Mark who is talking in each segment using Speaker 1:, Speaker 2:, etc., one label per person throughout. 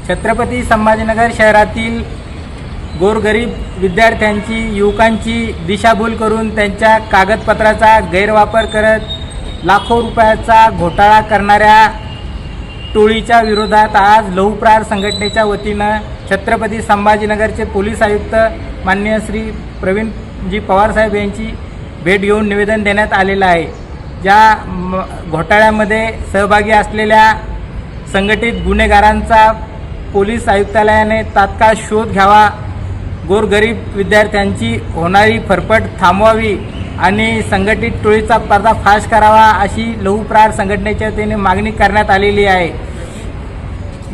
Speaker 1: छत्रपती संभाजीनगर शहरातील गोरगरीब विद्यार्थ्यांची युवकांची दिशाभूल करून त्यांच्या कागदपत्राचा गैरवापर करत लाखो रुपयाचा घोटाळा करणाऱ्या टोळीच्या विरोधात आज लहुप्रहार संघटनेच्या वतीनं छत्रपती संभाजीनगरचे पोलीस आयुक्त माननीय श्री प्रवीणजी पवार साहेब यांची भेट घेऊन निवेदन देण्यात आलेलं आहे। ज्या घोटाळ्यामध्ये सहभागी असलेल्या संघटित गुन्हेगारांचा पोलीस आयुक्तालयाने तात्काळ शोध घ्यावा, गोरगरीब विद्यार्थ्यांची होणारी फरफट थांबवावी आणि संघटित टोळीचा पर्दाफाश करावा अशी लहुप्रहार संघटनेच्या वतीने मागणी करण्यात आलेली आहे।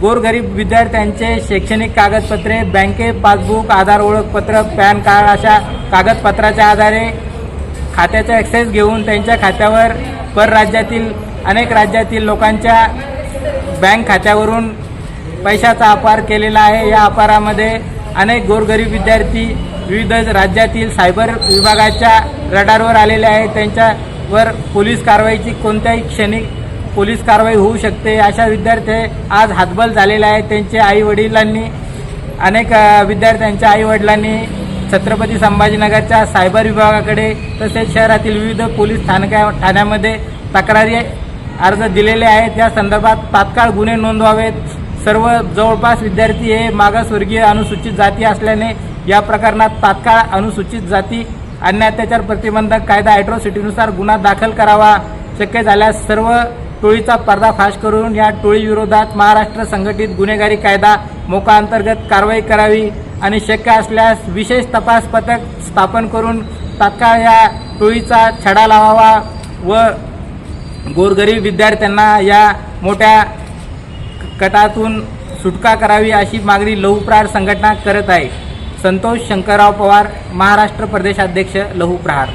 Speaker 1: गोरगरीब विद्यार्थ्यांचे शैक्षणिक कागदपत्रे, बँके पासबुक, आधार ओळखपत्र, पॅन कार्ड अशा कागदपत्राच्या आधारे खात्याचा ॲक्सेस घेऊन त्यांच्या खात्यावर परराज्यातील अनेक राज्यातील लोकांच्या बँक खात्यावरून पैशाचा अपार केलेला आहे। या अपारामध्ये अनेक गोरगरीब विद्यार्थी विविध राज्यातील सायबर विभागाच्या रडारवर आलेले आहेत। त्यांच्यावर पोलीस कारवाईची कोणत्याही क्षणी पोलीस कारवाई होऊ शकते। अशा विद्यार्थी आज हातबल झालेले आहेत। त्यांच्या आईवडिलांनी अनेक विद्यार्थ्यांच्या आईवडिलांनी छत्रपती संभाजीनगरच्या सायबर विभागाकडे तसेच शहरातील विविध पोलीस ठाण्यामध्ये तक्रारी अर्ज दिलेले आहेत। या संदर्भात तात्काळ गुन्हे नोंदवावेत। सर्व जवळपास विद्यार्थी हे मागासवर्गीय अनुसूचित जाती असल्याने या प्रकरणात तात्काळ अनुसूचित जाती अन्य अत्याचार प्रतिबंधक कायदा ॲट्रॉसिटीनुसार गुन्हा दाखल करावा। शक्य झाल्यास सर्व टोळीचा पर्दाफाश करून या टोळीविरोधात महाराष्ट्र संघटित गुन्हेगारी कायदा मोका अंतर्गत कारवाई करावी आणि शक्य असल्यास विशेष तपास पथक स्थापन करून तात्काळ या टोळीचा छडा लावावा व गोरगरीब विद्यार्थ्यांना या मोठ्या कटातून सुटका करावी अशी मागणी लहुप्रहार संघटना करत आहे। संतोष शंकरराव पवार, महाराष्ट्र प्रदेशाध्यक्ष लहुप्रहार।